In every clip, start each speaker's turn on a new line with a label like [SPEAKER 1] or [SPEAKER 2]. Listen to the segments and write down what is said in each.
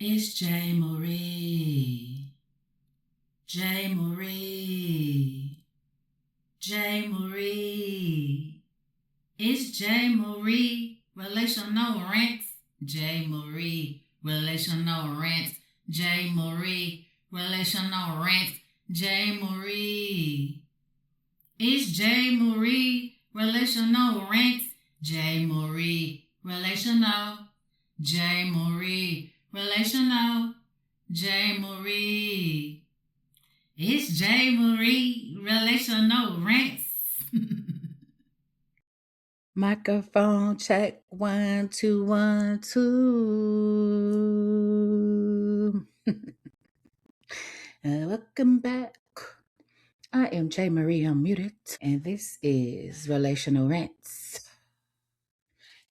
[SPEAKER 1] It's J. Marie. J. Marie. J. Marie. It's J. Marie. Relational rents. J. Marie. Relational rents. J. Marie. Relational rents. J. Marie. It's J. Marie. Relational rents. J. Marie. Relational. J. Marie. Relational. J. Marie. It's J. Marie. Relational rants.
[SPEAKER 2] Microphone check 1 2 1 2. Welcome back. I am J. Marie Unmuted, and this is Relational Rants.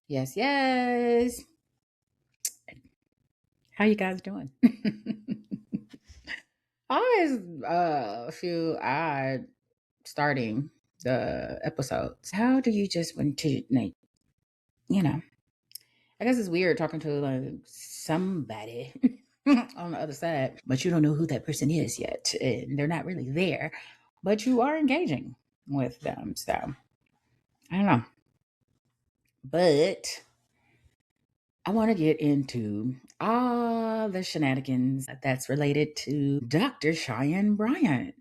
[SPEAKER 2] Yes. How you guys doing? I always feel odd starting the episodes. How do you just want to, like, I guess it's weird talking to like somebody on the other side, but you don't know who that person is yet, and they're not really there, but you are engaging with them. So I don't know, but I want to get into all the shenanigans that's related to Dr. Cheyenne Bryant.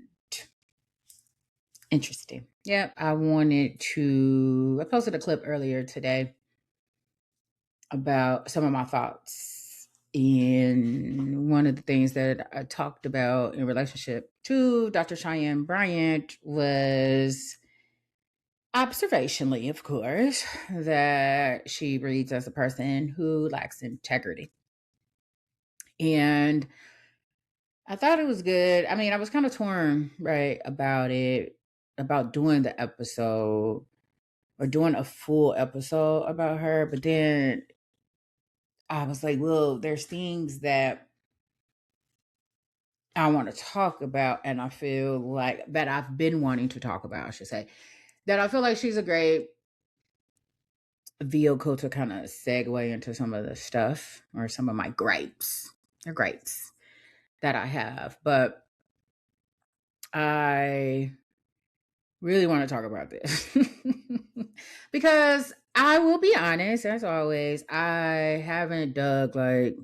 [SPEAKER 2] Interesting. Yep, I posted a clip earlier today about some of my thoughts. And one of the things that I talked about in relationship to Dr. Cheyenne Bryant was observationally, of course, that she reads as a person who lacks integrity. And I thought it was good. I mean, I was kind of torn, right, about doing the episode or doing a full episode about her. But then I was like, well, there's things that I want to talk about, and I feel like that I've been wanting to talk about, I should say, that I feel like she's a great vehicle to kind of segue into some of the stuff or some of my gripes that I have. But I really want to talk about this because I will be honest, as always, I haven't dug like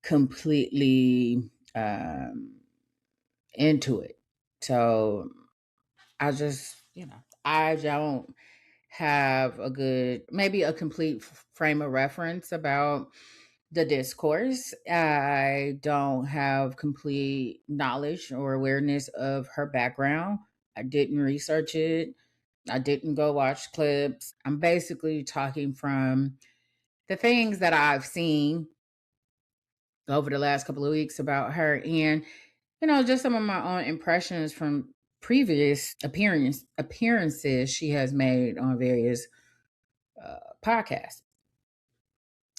[SPEAKER 2] completely into it. So I just, I don't have maybe a complete frame of reference about the discourse. I don't have complete knowledge or awareness of her background. I didn't research it. I didn't go watch clips. I'm basically talking from the things that I've seen over the last couple of weeks about her, and just some of my own impressions from previous appearances she has made on various podcasts.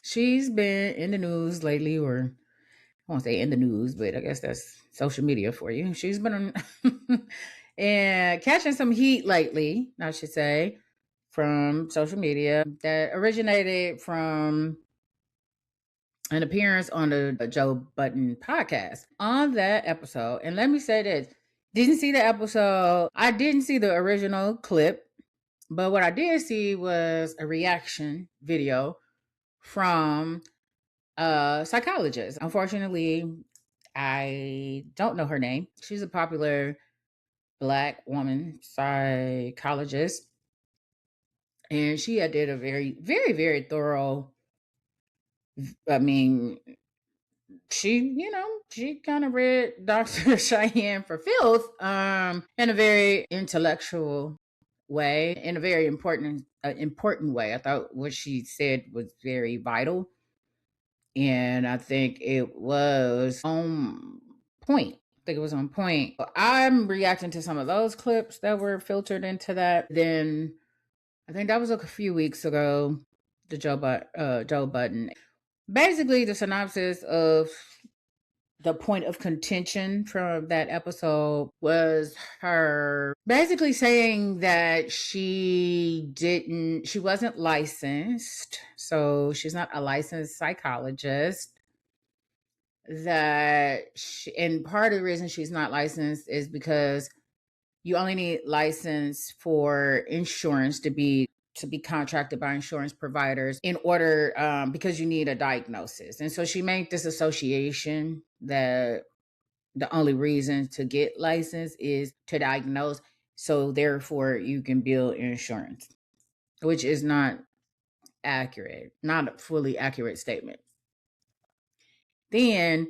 [SPEAKER 2] She's been in the news lately, or I won't say in the news, but I guess that's social media for you. She's been and catching some heat lately, I should say, from social media that originated from an appearance on the Joe Budden podcast. On that episode, and let me say this, didn't see the episode. I didn't see the original clip, but what I did see was a reaction video from a psychologist. Unfortunately, I don't know her name. She's a popular Black woman psychologist. And she did a very, very, very thorough, I mean, she kind of read Dr. Cheyenne for filth in a very intellectual way, in a very important way. I thought what she said was very vital, and I think it was on point. I'm reacting to some of those clips that were filtered into that. Then I think that was a few weeks ago. The Joe Budden. Basically, the synopsis of the point of contention from that episode was her basically saying that she wasn't licensed. So she's not a licensed psychologist. that and part of the reason she's not licensed is because you only need license for insurance to be contracted by insurance providers in order because you need a diagnosis. And so she made this association that the only reason to get licensed is to diagnose, so therefore you can bill insurance, which is not accurate, not a fully accurate statement. Then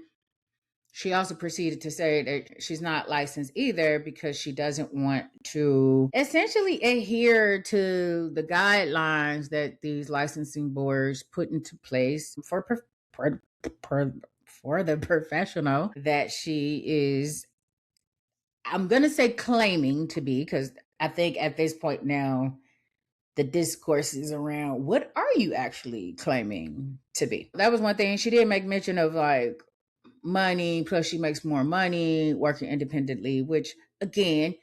[SPEAKER 2] she also proceeded to say that she's not licensed either because she doesn't want to essentially adhere to the guidelines that these licensing boards put into place for the professional that she is, I'm going to say, claiming to be, because I think at this point now, the discourse is around what are you actually claiming to be. That was one thing. She did make mention of like money, plus she makes more money working independently, which again,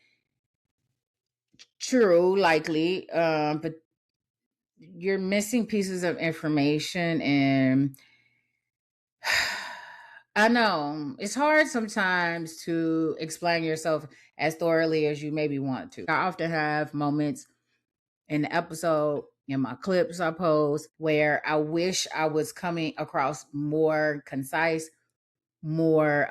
[SPEAKER 2] true, likely, but you're missing pieces of information. And I know it's hard sometimes to explain yourself as thoroughly as you maybe want to. I often have moments in the episode, in my clips I post, where I wish I was coming across more concise, more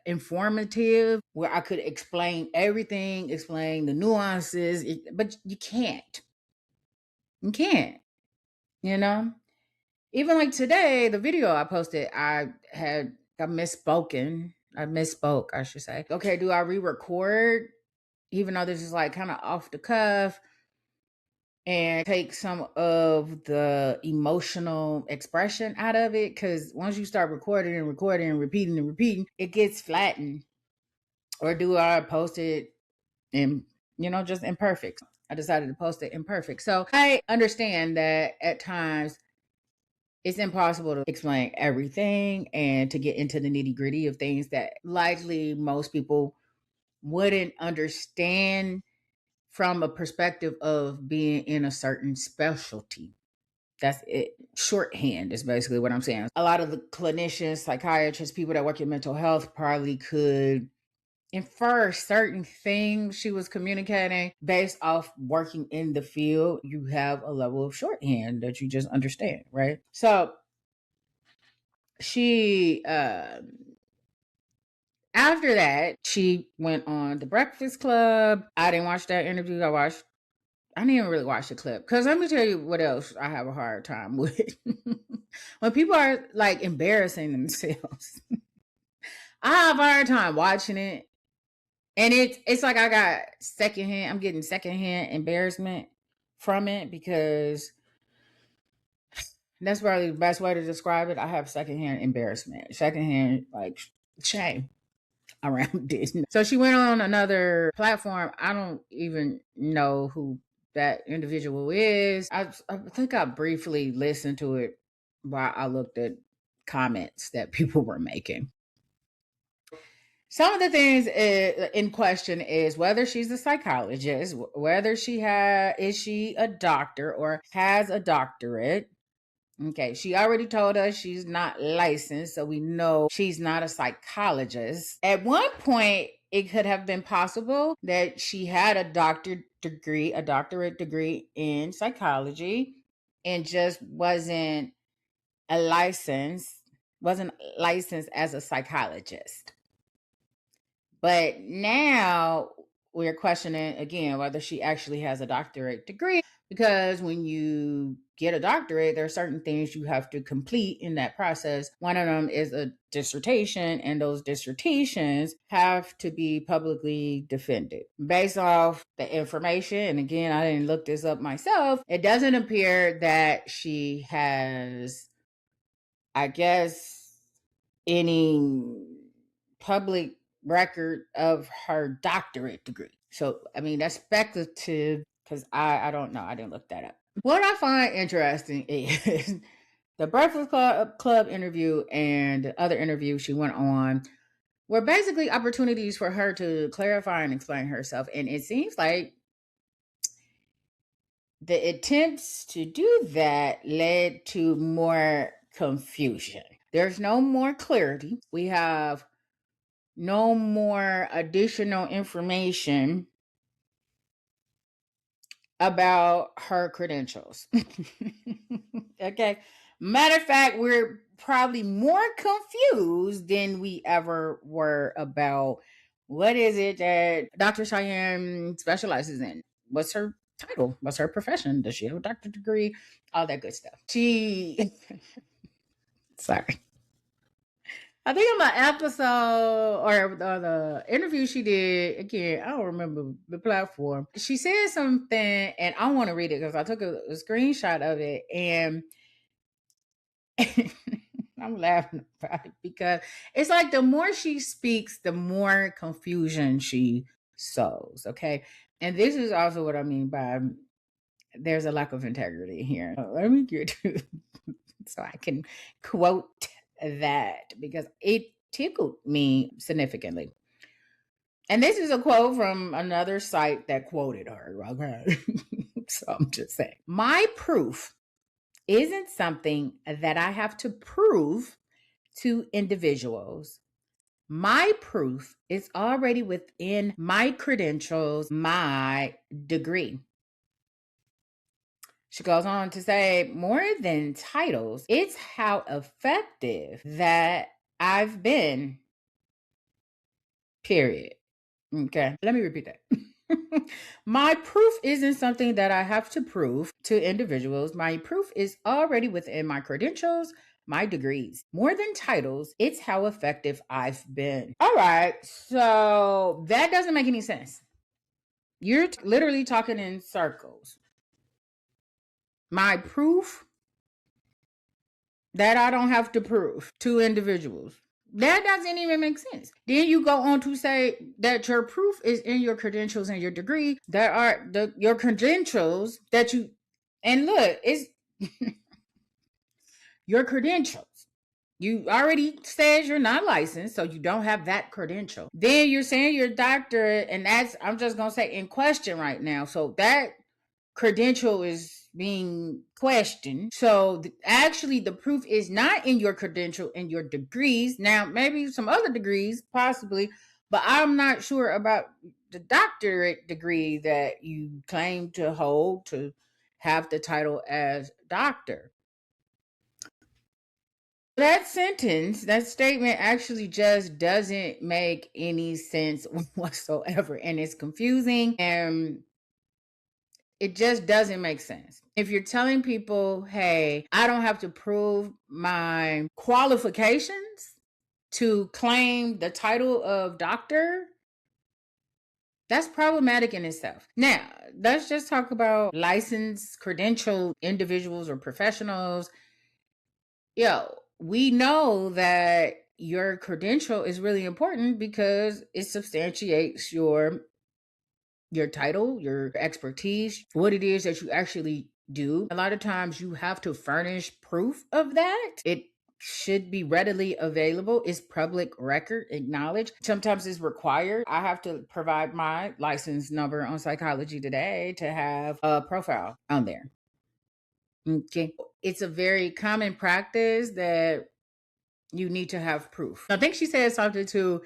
[SPEAKER 2] informative, where I could explain everything, explain the nuances, but you can't. You can't, you know? Even like today, the video I posted, I misspoken. I misspoke, I should say. Okay, do I re-record? Even though this is like kind of off the cuff, and take some of the emotional expression out of it, because once you start recording and recording and repeating, it gets flattened. Or do I post it in, just imperfect? I decided to post it imperfect. So I understand that at times it's impossible to explain everything and to get into the nitty gritty of things that likely most people wouldn't understand from a perspective of being in a certain specialty. That's it. Shorthand is basically what I'm saying. A lot of the clinicians, psychiatrists, people that work in mental health probably could infer certain things she was communicating based off working in the field. You have a level of shorthand that you just understand, right? So she after that, she went on The Breakfast Club. I didn't watch that interview. I didn't even really watch the clip, because let me tell you what else I have a hard time with. When people are like embarrassing themselves, I have a hard time watching it. And it's like I'm getting secondhand embarrassment from it, because that's probably the best way to describe it. I have secondhand embarrassment, secondhand like shame around it. So she went on another platform. I don't even know who that individual is. I think I briefly listened to it while I looked at comments that people were making. Some of the things in question is whether she's a psychologist, whether is she a doctor or has a doctorate. Okay, she already told us she's not licensed, so we know she's not a psychologist. At one point, it could have been possible that she had a doctorate degree in psychology, and just wasn't licensed as a psychologist. But now we're questioning again whether she actually has a doctorate degree, because when you get a doctorate, there are certain things you have to complete in that process. One of them is a dissertation, and those dissertations have to be publicly defended. Based off the information, and again, I didn't look this up myself, it doesn't appear that she has, I guess, any public record of her doctorate degree. So, I mean, that's speculative, because I don't know. I didn't look that up. What I find interesting is the Breakfast Club interview and the other interview she went on were basically opportunities for her to clarify and explain herself. And it seems like the attempts to do that led to more confusion. There's no more clarity. We have no more additional information about her credentials. Okay. Matter of fact, we're probably more confused than we ever were about what is it that Dr. Cheyenne specializes in. What's her title? What's her profession? Does she have a doctorate degree? All that good stuff. Sorry. I think on the episode or the interview she did, again, I don't remember the platform. She said something, and I want to read it because I took a screenshot of it, and I'm laughing about it because it's like the more she speaks, the more confusion she sows. Okay. And this is also what I mean by there's a lack of integrity here. Let me get to so I can quote that because it tickled me significantly. And this is a quote from another site that quoted her. Okay. So I'm just saying. My proof isn't something that I have to prove to individuals. My proof is already within my credentials, my degree. She goes on to say, more than titles, it's how effective that I've been, period. Okay, let me repeat that. My proof isn't something that I have to prove to individuals. My proof is already within my credentials, my degrees. More than titles, it's how effective I've been. All right, so that doesn't make any sense. You're literally talking in circles. My proof that I don't have to prove to individuals. That doesn't even make sense. Then you go on to say that your proof is in your credentials and your degree. That are your credentials that you and look, it's your credentials. You already says you're not licensed, so you don't have that credential. Then you're saying you're a doctor, and that's I'm just gonna say in question right now. So that credential is being questioned. So actually, the proof is not in your credential and your degrees. Now, maybe some other degrees, possibly, but I'm not sure about the doctorate degree that you claim to hold to have the title as doctor. That sentence, that statement actually just doesn't make any sense whatsoever. And it's confusing and it just doesn't make sense. If you're telling people, hey, I don't have to prove my qualifications to claim the title of doctor, that's problematic in itself. Now, let's just talk about licensed, credentialed individuals or professionals. We know that your credential is really important because it substantiates your title, your expertise, what it is that you actually do. A lot of times you have to furnish proof of that. It should be readily available. It's public record, acknowledged. Sometimes it's required. I have to provide my license number on Psychology Today to have a profile on there. Okay. It's a very common practice that you need to have proof. I think she said something too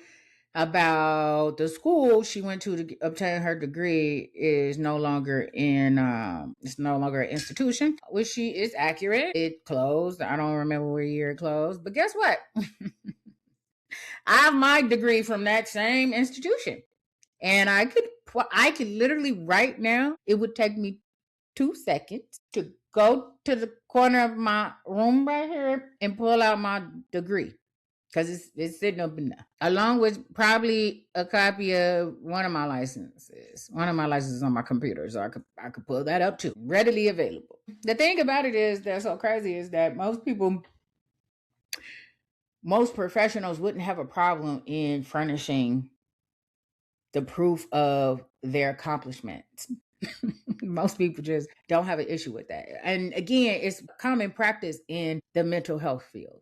[SPEAKER 2] about the school she went to obtain her degree is no longer in it's no longer an institution, which she is accurate. It closed. I don't remember what year it closed, but guess what? I have my degree from that same institution, and I could literally right now. It would take me 2 seconds to go to the corner of my room right here and pull out my degree because it's sitting up in there, along with probably a copy of one of my licenses. One of my licenses on my computer, so I could pull that up too, readily available. The thing about it is that's so crazy is that most professionals wouldn't have a problem in furnishing the proof of their accomplishments. Most people just don't have an issue with that. And again, it's common practice in the mental health field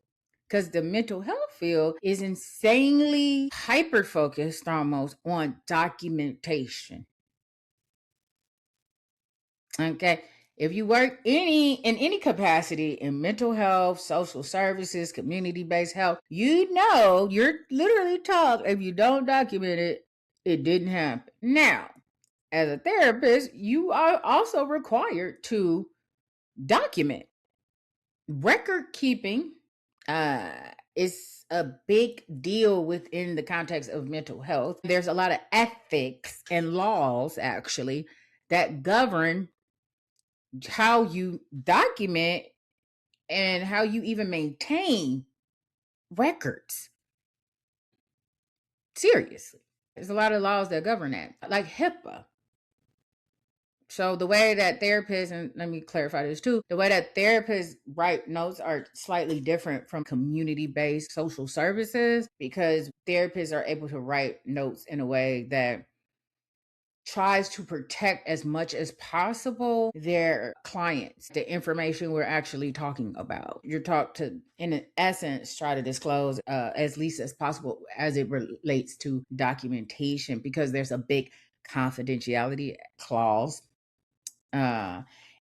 [SPEAKER 2] because the mental health field is insanely hyper focused almost on documentation. Okay. If you work in any capacity in mental health, social services, community-based health, you know you're literally taught if you don't document it, it didn't happen. Now, as a therapist, you are also required to document. Record keeping is a big deal within the context of mental health. There's a lot of ethics and laws actually that govern how you document and how you even maintain records. Seriously. There's a lot of laws that govern that, like HIPAA. So the way that therapists, and let me clarify this too, the way that therapists write notes are slightly different from community-based social services because therapists are able to write notes in a way that tries to protect as much as possible their clients, the information we're actually talking about. You're taught to, in essence, try to disclose as least as possible as it relates to documentation because there's a big confidentiality clause uh,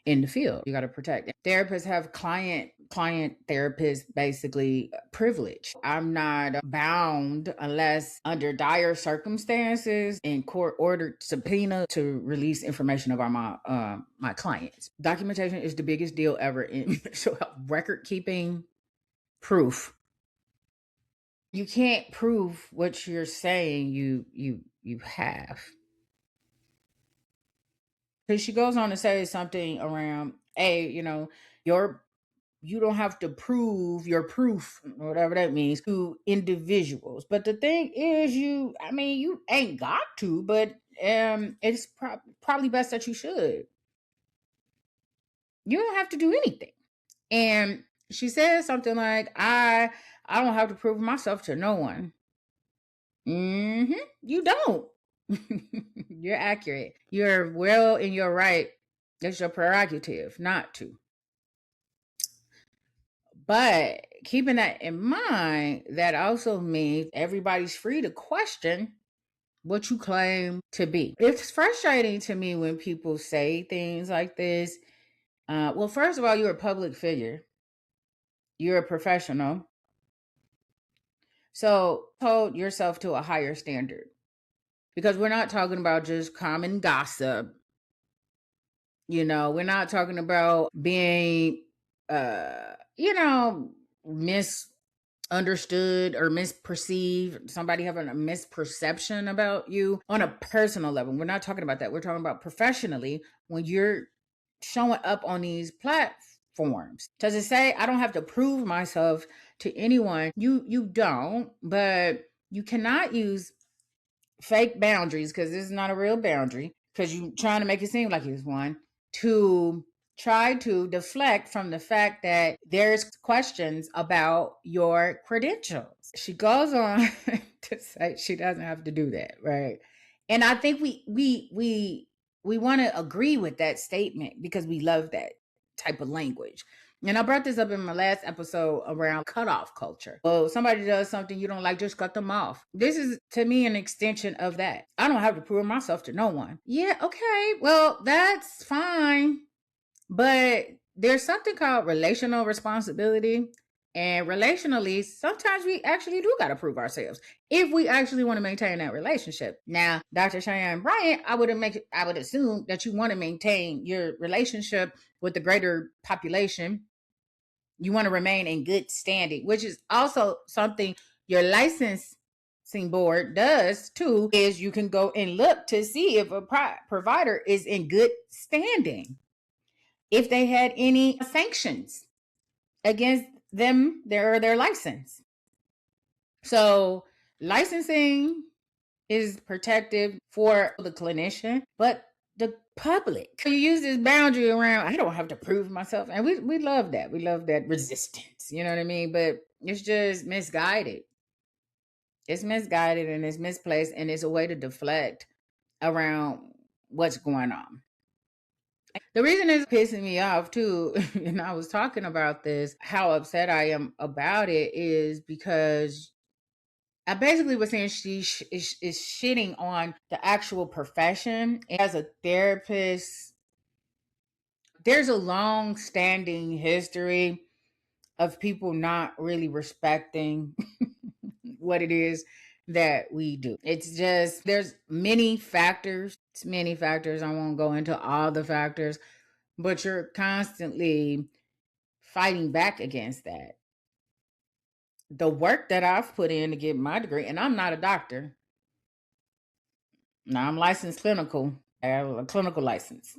[SPEAKER 2] in the field. You got to protect. Therapists have client therapists basically privilege. I'm not bound unless under dire circumstances in court ordered subpoena to release information about my clients. Documentation is the biggest deal ever in record keeping, proof. You can't prove what you're saying you have. Because she goes on to say something around, you don't have to prove your proof, whatever that means, to individuals. But the thing is, you ain't got to, but it's probably best that you should. You don't have to do anything. And she says something like, I don't have to prove myself to no one. You don't. You're accurate. You're well in your right. It's your prerogative not to. But keeping that in mind, that also means everybody's free to question what you claim to be. It's frustrating to me when people say things like this. Well, first of all, you're a public figure, you're a professional. So hold yourself to a higher standard because we're not talking about just common gossip. We're not talking about being, misunderstood or misperceived, somebody having a misperception about you on a personal level. We're not talking about that. We're talking about professionally when you're showing up on these platforms. Does it say I don't have to prove myself to anyone? You don't, but you cannot use fake boundaries because this is not a real boundary because you're trying to make it seem like it's one to try to deflect from the fact that there's questions about your credentials. She goes on to say she doesn't have to do that, right? And I think we want to agree with that statement because we love that type of language. And I brought this up in my last episode around cutoff culture. Well, somebody does something you don't like, just cut them off. This is, to me, an extension of that. I don't have to prove myself to no one. Yeah, okay. Well, that's fine. But there's something called relational responsibility. And relationally, sometimes we actually do got to prove ourselves if we actually want to maintain that relationship. Now, Dr. Cheyenne Bryant, I would assume that you want to maintain your relationship with the greater population. You want to remain in good standing, which is also something your licensing board does too, is you can go and look to see if a provider is in good standing. If they had any sanctions against them, their license. So licensing is protective for the clinician, but the public. You use this boundary around, I don't have to prove myself. And we love that. We love that resistance. You know what I mean? But it's just misguided. It's misguided and it's misplaced and it's a way to deflect around what's going on. The reason it's pissing me off too, and I was talking about this, how upset I am about it is because I basically was saying she is shitting on the actual profession. As a therapist, There's a long standing history of people not really respecting what it is that we do. It's just, there's many factors. It's many factors. I won't go into all the factors, but you're constantly fighting back against that. The work that I've put in to get my degree, and I'm not a doctor. Now I'm licensed clinical. I have a clinical license.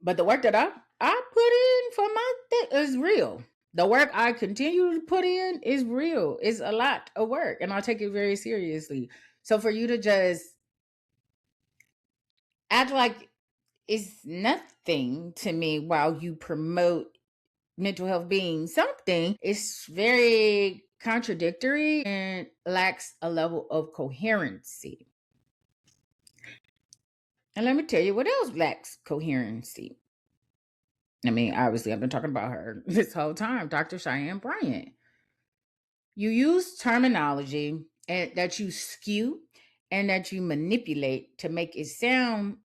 [SPEAKER 2] But the work that I put in for my thing is real. The work I continue to put in is real. It's a lot of work, and I take it very seriously. So for you to just act like it's nothing to me while you promote mental health being something, it's very contradictory and lacks a level of coherency. And let me tell you what else lacks coherency. I mean, obviously, I've been talking about her this whole time, Dr. Cheyenne Bryant. You use terminology that you skew and that you manipulate to make it sound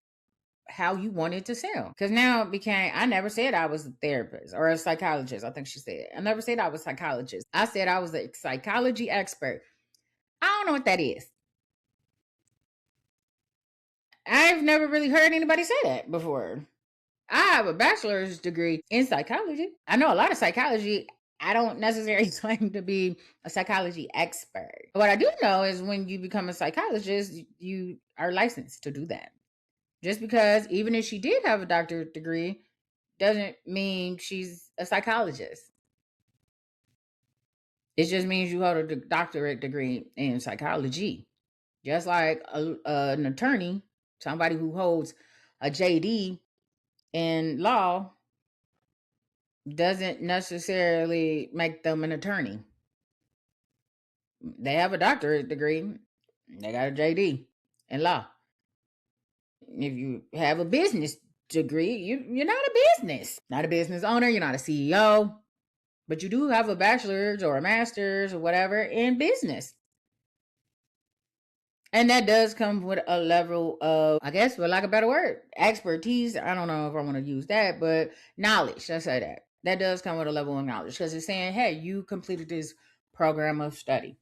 [SPEAKER 2] how you want it to sound. Because now it became, I never said I was a therapist or a psychologist. I think she said, I never said I was a psychologist. I said I was a psychology expert. I don't know what that is. I've never really heard anybody say that before. I have a bachelor's degree in psychology. I know a lot of psychology. I don't necessarily claim to be a psychology expert. What I do know is when you become a psychologist, you are licensed to do that. Just because, even if she did have a doctorate degree, doesn't mean she's a psychologist. It just means you hold a doctorate degree in psychology. Just like an attorney, somebody who holds a JD in law doesn't necessarily make them an attorney. They have a doctorate degree, they got a JD in law. If you have a business degree, you're not not a business owner, you're not a CEO, but you do have a bachelor's or a master's or whatever in business. And that does come with a level of, I guess, for lack of a better word, expertise. I don't know if I want to use that, but knowledge. Let's say that. That does come with a level of knowledge because it's saying, hey, you completed this program of study.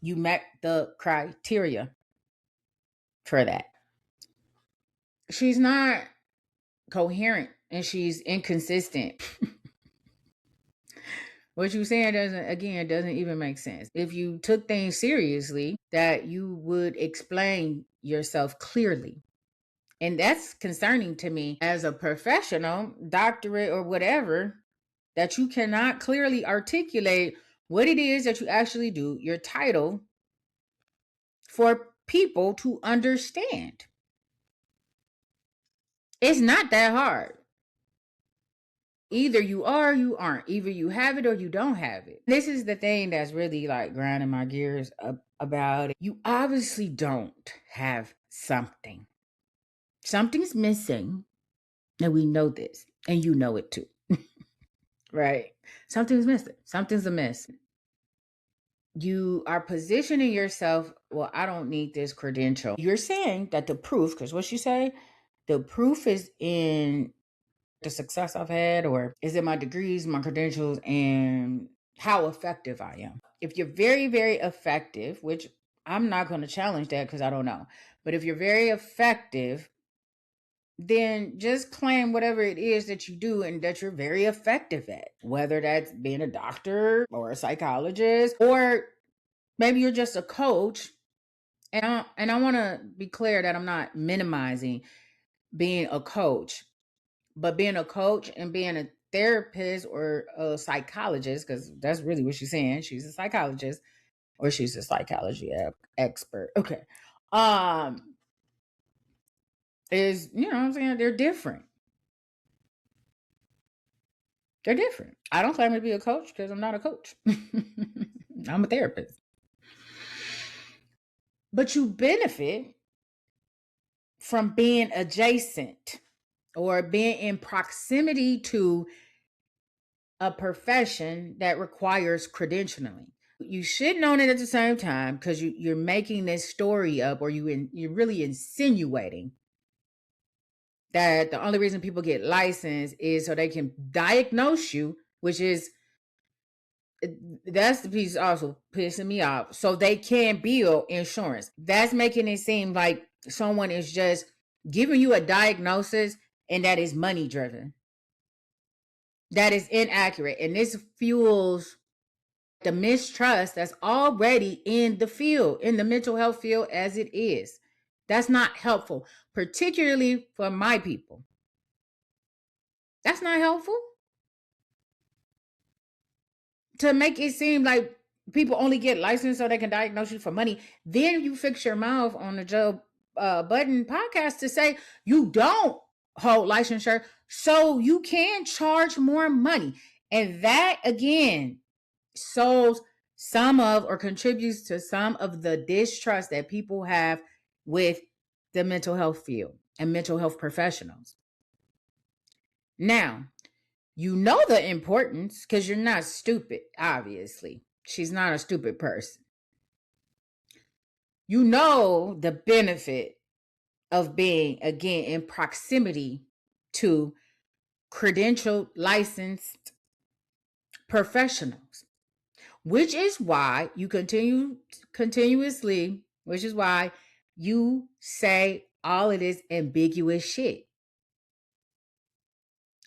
[SPEAKER 2] You met the criteria for that. She's not coherent and she's inconsistent. What you're saying doesn't even make sense. If you took things seriously, that you would explain yourself clearly. And that's concerning to me as a professional, doctorate or whatever, that you cannot clearly articulate what it is that you actually do, your title, for people to understand. It's not that hard. Either you are or you aren't. Either you have it or you don't have it. This is the thing that's really like grinding my gears about it. You obviously don't have something. Something's missing, and we know this, and you know it too. Right? Something's missing. Something's amiss. You are positioning yourself, well, I don't need this credential. You're saying that the proof, because what you say, the proof is in the success I've had, or is it my degrees, my credentials, and how effective I am? If you're very, very effective, which I'm not going to challenge that because I don't know, but if you're very effective, then just claim whatever it is that you do and that you're very effective at, whether that's being a doctor or a psychologist, or maybe you're just a coach. And I want to be clear that I'm not minimizing being a coach, but being a coach and being a therapist or a psychologist, because that's really what she's saying. She's a psychologist or she's a psychology expert. Okay. Is, you know what I'm saying? They're different. They're different. I don't claim to be a coach because I'm not a coach. I'm a therapist. But you benefit from being adjacent or being in proximity to a profession that requires credentialing. You shouldn't own it at the same time because you're making this story up, or you're really insinuating that the only reason people get licensed is so they can diagnose you, which is, that's the piece also pissing me off. So they can bill insurance. That's making it seem like someone is just giving you a diagnosis and that is money driven. That is inaccurate. And this fuels the mistrust that's already in the field, in the mental health field as it is. That's not helpful, particularly for my people. That's not helpful. To make it seem like people only get licensed so they can diagnose you for money. Then you fix your mouth on the Joe Budden podcast to say you don't hold licensure so you can charge more money. And that, again, solves some of or contributes to some of the distrust that people have with the mental health field and mental health professionals. Now, you know the importance because you're not stupid, obviously. She's not a stupid person. You know the benefit of being, again, in proximity to credentialed, licensed professionals, which is why you continuously, which is why you say all of this ambiguous shit.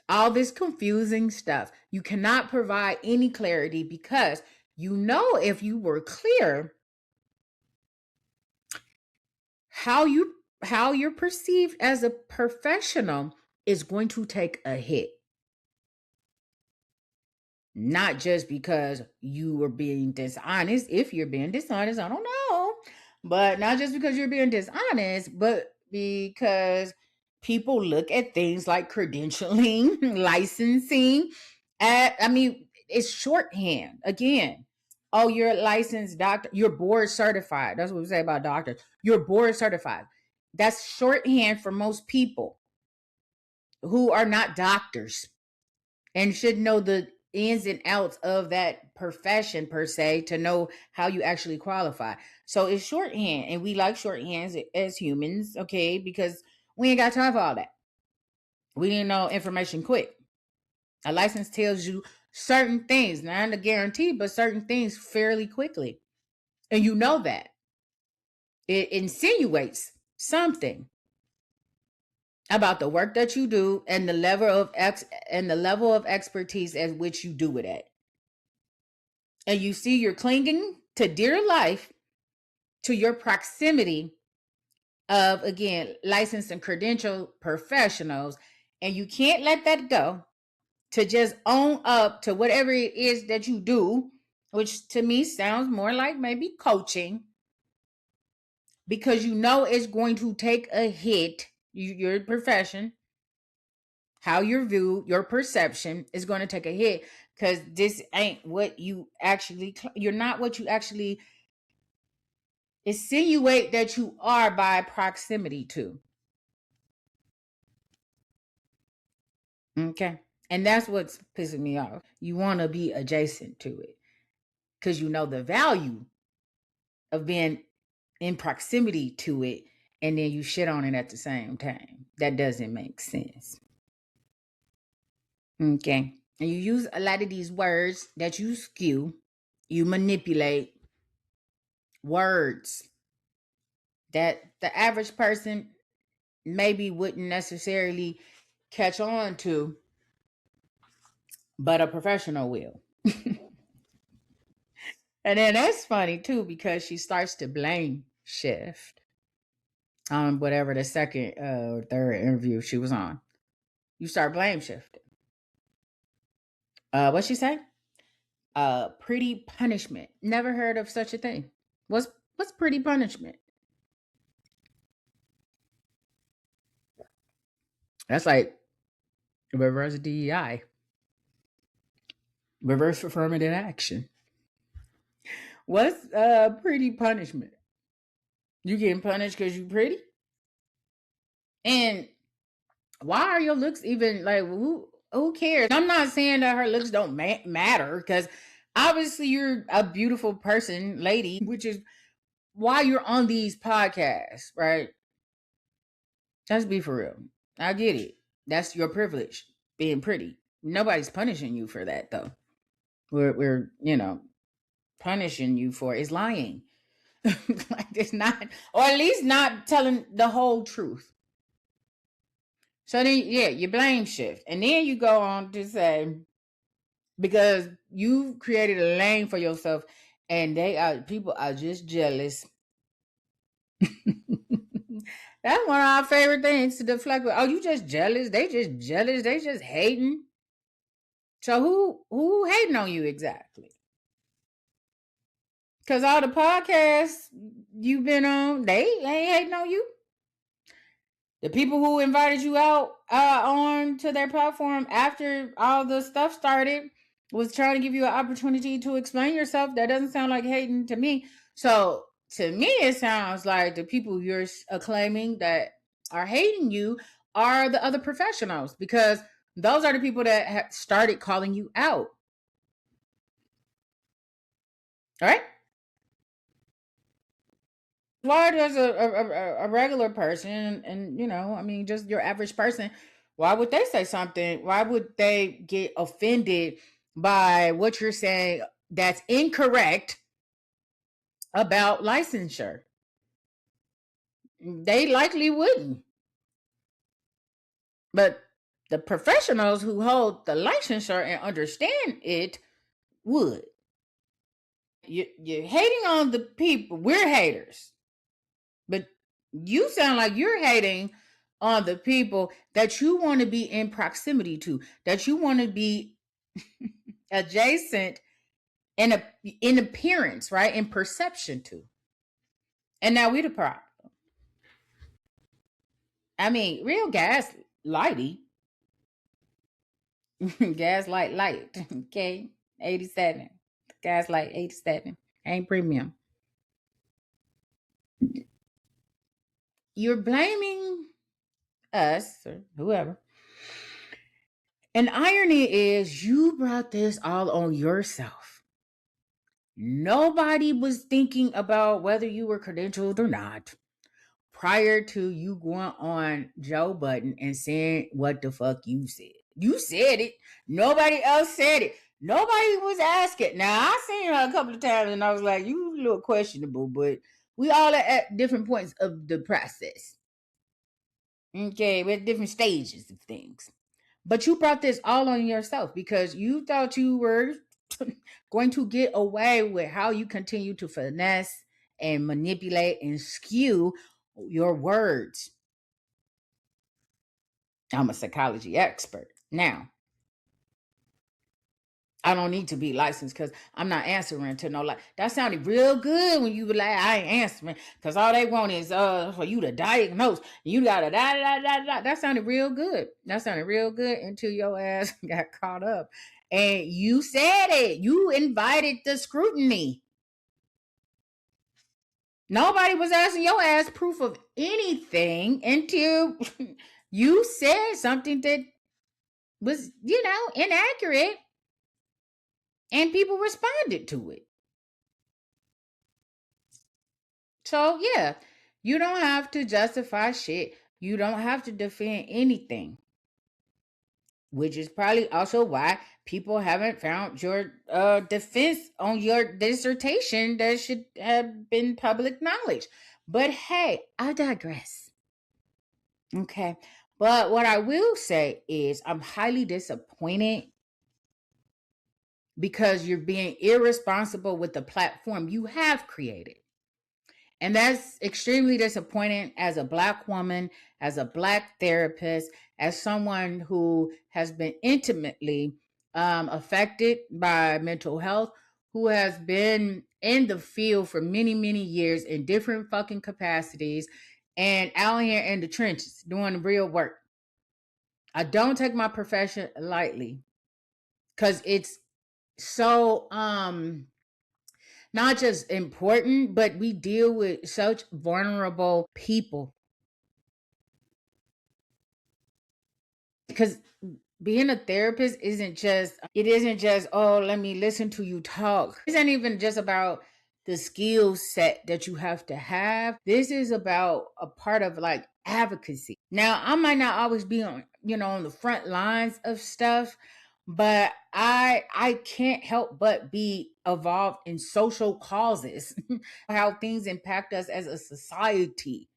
[SPEAKER 2] All this confusing stuff. You cannot provide any clarity because you know if you were clear how you're perceived as a professional is going to take a hit. Not just because you were being dishonest. If you're being dishonest, I don't know. But not just because you're being dishonest, but because people look at things like credentialing, licensing. It's shorthand. Again, oh, you're a licensed doctor. You're board certified. That's what we say about doctors. You're board certified. That's shorthand for most people who are not doctors and should know the ins and outs of that profession per se to know how you actually qualify. So it's shorthand, and we like shorthands as humans, okay? Because we ain't got time for all that. We need to know information quick. A license tells you certain things, not a guarantee, but certain things fairly quickly. And you know that. It insinuates something about the work that you do and the level of expertise at which you do it at. And you see you're clinging to dear life to your proximity of, again, licensed and credentialed professionals, and you can't let that go to just own up to whatever it is that you do, which to me sounds more like maybe coaching, because you know it's going to take a hit. Your profession, how you're viewed, your perception is going to take a hit because this ain't what you actually, you're not what you actually insinuate that you are by proximity to. Okay. And that's what's pissing me off. You want to be adjacent to it because you know the value of being in proximity to it, and then you shit on it at the same time. That doesn't make sense. Okay. And you use a lot of these words that you skew, you manipulate words that the average person maybe wouldn't necessarily catch on to, but a professional will. And then that's funny too, because she starts to blame shift on whatever the second or third interview she was on. You start blame shifting. What she say? Pretty punishment. Never heard of such a thing. What's pretty punishment? That's like reverse DEI. Reverse affirmative action. What's pretty punishment? You getting punished because you pretty? And why are your looks even like who cares? I'm not saying that her looks don't matter, because obviously you're a beautiful person, lady, which is why you're on these podcasts, right? Let's be for real. I get it. That's your privilege, being pretty. Nobody's punishing you for that, though. We're punishing you for is lying. Like it's not, or at least not telling the whole truth. So then, yeah, you blame shift, and then you go on to say because you created a lane for yourself, and people are just jealous. That's one of our favorite things to deflect with. Oh, you just jealous? They just jealous? They just hating? So who hating on you exactly? Because all the podcasts you've been on, they ain't hating on you. The people who invited you out on to their platform after all the stuff started was trying to give you an opportunity to explain yourself. That doesn't sound like hating to me. So to me, it sounds like the people you're claiming that are hating you are the other professionals, because those are the people that started calling you out. All right. Why does a regular person, and I mean, just your average person, why would they say something? Why would they get offended by what you're saying that's incorrect about licensure? They likely wouldn't. But the professionals who hold the licensure and understand it would. You're hating on the people. We're haters. But you sound like you're hating on the people that you want to be in proximity to, that you want to be adjacent in appearance, right? In perception to. And now we the problem. I mean, real gas lighty. Gaslight light. Okay. 87. Gaslight 87. Ain't premium. You're blaming us or whoever. And irony is you brought this all on yourself. Nobody was thinking about whether you were credentialed or not prior to you going on Joe Budden and saying what the fuck you said. You said it. Nobody else said it. Nobody was asking. Now, I seen her a couple of times and I was like, you a little questionable, but we all are at different points of the process. Okay, we're at different stages of things. But you brought this all on yourself because you thought you were going to get away with how you continue to finesse and manipulate and skew your words. I'm a psychology expert. Now, I don't need to be licensed because I'm not answering to no like that sounded real good when you were like, I ain't answering because all they want is for you to diagnose. You gotta da. That sounded real good. That sounded real good until your ass got caught up. And you said it. You invited the scrutiny. Nobody was asking your ass proof of anything until you said something that was, inaccurate, and people responded to it. So, yeah, you don't have to justify shit. You don't have to defend anything, which is probably also why people haven't found your defense on your dissertation that should have been public knowledge. But hey, I digress. Okay. But what I will say is I'm highly disappointed because you're being irresponsible with the platform you have created. And that's extremely disappointing as a Black woman, as a Black therapist, as someone who has been intimately affected by mental health, who has been in the field for many, many years in different fucking capacities and out here in the trenches doing real work. I don't take my profession lightly because it's so not just important, but we deal with such vulnerable people. Because being a therapist isn't just, oh, let me listen to you talk. It isn't even just about the skill set that you have to have. This is about a part of like advocacy. Now, I might not always be on, on the front lines of stuff, but I can't help but be involved in social causes, how things impact us as a society.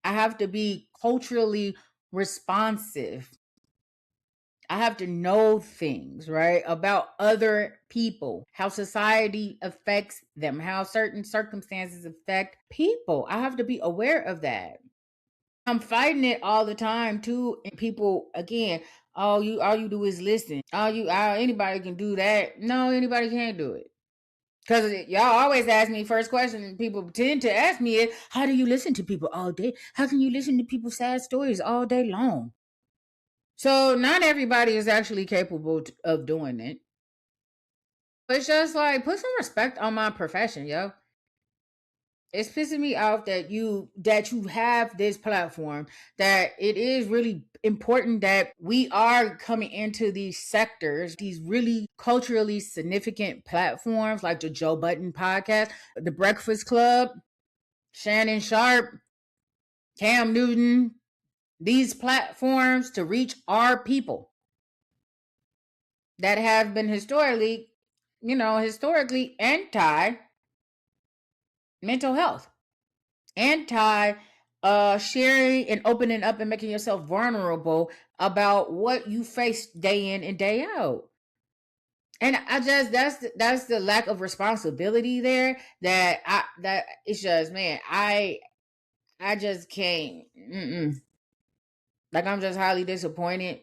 [SPEAKER 2] I have to be culturally responsive. I have to know things, right, about other people, how society affects them, how certain circumstances affect people. I have to be aware of that. I'm fighting it all the time too. And people, again, all you do is listen. Anybody can do that. No, anybody can't do it. Because y'all always ask me first question, and people tend to ask me is, how do you listen to people all day? How can you listen to people's sad stories all day long? So not everybody is actually capable of doing it. It's just like, put some respect on my profession, yo. It's pissing me off that you have this platform, that it is really important that we are coming into these sectors, these really culturally significant platforms like the Joe Budden podcast, the Breakfast Club, Shannon Sharp, Cam Newton, these platforms to reach our people that have been historically anti mental health, anti sharing and opening up and making yourself vulnerable about what you face day in and day out. And I just, that's the lack of responsibility there, that it's just, man, I just can't. Like, I'm just highly disappointed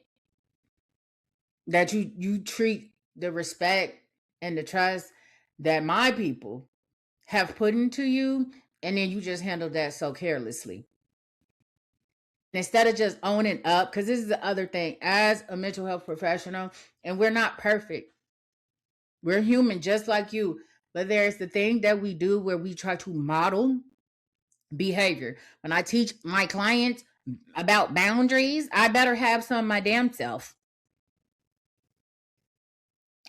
[SPEAKER 2] that you treat the respect and the trust that my people have put into you, and then you just handle that so carelessly. Instead of just owning up, because this is the other thing, as a mental health professional, and we're not perfect. We're human just like you. But there's the thing that we do where we try to model behavior. When I teach my clients about boundaries, I better have some my damn self.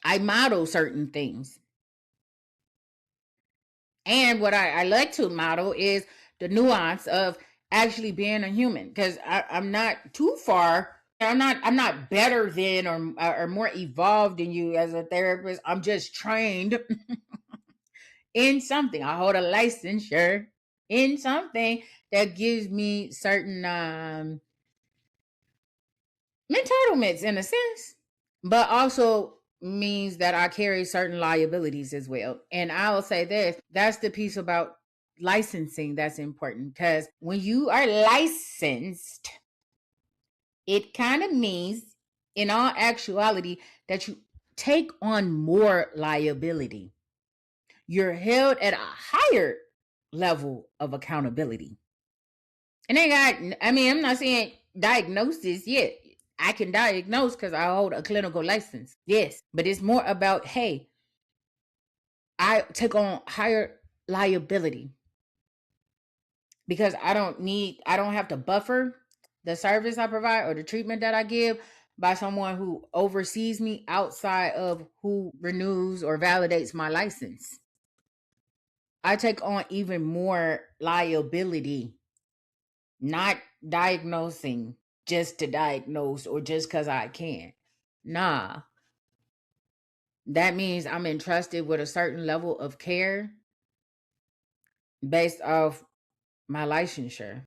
[SPEAKER 2] I model certain things. And what I like to model is the nuance of actually being a human, because I'm not too far. I'm not better than or more evolved than you as a therapist. I'm just trained in something. I hold a licensure in something that gives me certain entitlements in a sense, but also means that I carry certain liabilities as well. And I will say this, that's the piece about licensing that's important, because when you are licensed, it kind of means, in all actuality, that you take on more liability. You're held at a higher level of accountability. And I'm not saying diagnosis yet. I can diagnose because I hold a clinical license. Yes. But it's more about, hey, I take on higher liability because I don't have to buffer the service I provide or the treatment that I give by someone who oversees me outside of who renews or validates my license. I take on even more liability, not diagnosing just to diagnose or just because I can. Nah. That means I'm entrusted with a certain level of care based off my licensure.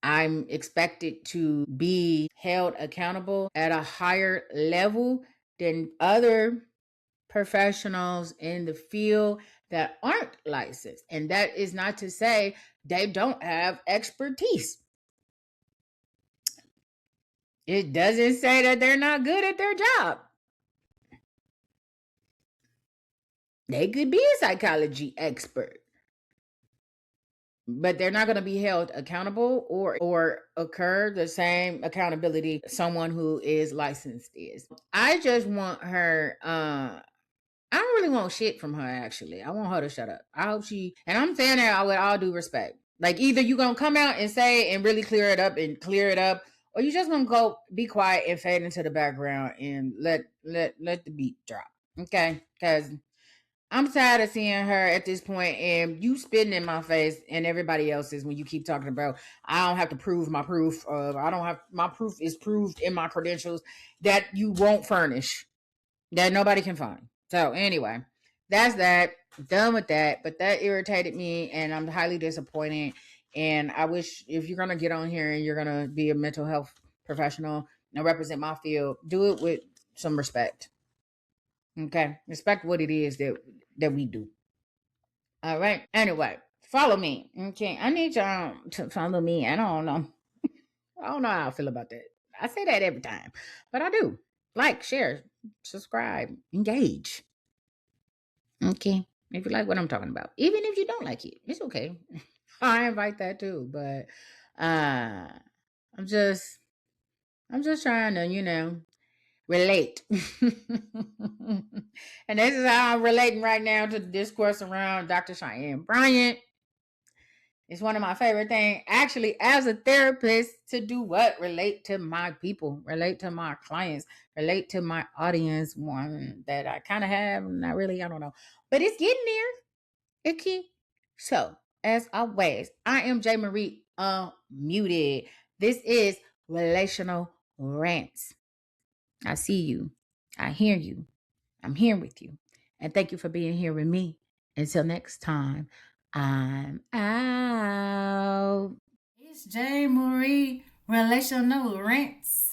[SPEAKER 2] I'm expected to be held accountable at a higher level than other professionals in the field that aren't licensed. And that is not to say they don't have expertise. It doesn't say that they're not good at their job. They could be a psychology expert, but they're not going to be held accountable or occur the same accountability someone who is licensed is. I just want her I don't really want shit from her, actually. I want her to shut up. I hope and I'm saying that with all due respect. Like, either you gonna come out and say and really clear it up, or you just gonna go be quiet and fade into the background and let the beat drop. Okay, because I'm tired of seeing her at this point, and you spitting in my face and everybody else's when you keep talking about I don't have to prove my proof. I don't have my proof is proved in my credentials that you won't furnish, that nobody can find. So anyway, that's that. Done with that. But that irritated me, and I'm highly disappointed. And I wish if you're gonna get on here and you're gonna be a mental health professional and represent my field, do it with some respect. Okay, respect what it is that we do. All right. Anyway, follow me. Okay, I need y'all to follow me. I don't know how I feel about that. I say that every time, but I do. Like, share, subscribe, engage. Okay. If you like what I'm talking about, even if you don't like it, it's okay. I invite that too. But uh I'm just I'm just trying to, relate. And this is how I'm relating right now to the discourse around Dr. Cheyenne Bryant. It's one of my favorite things, actually, as a therapist, to do what? Relate to my people, relate to my clients, relate to my audience, one that I kind of have, not really, I don't know. But it's getting there. Okay. So, as always, I am J. Marie Unmuted. This is Relational Rants. I see you. I hear you. I'm here with you. And thank you for being here with me. Until next time, I'm out.
[SPEAKER 1] It's J. Marie, Relational Rants.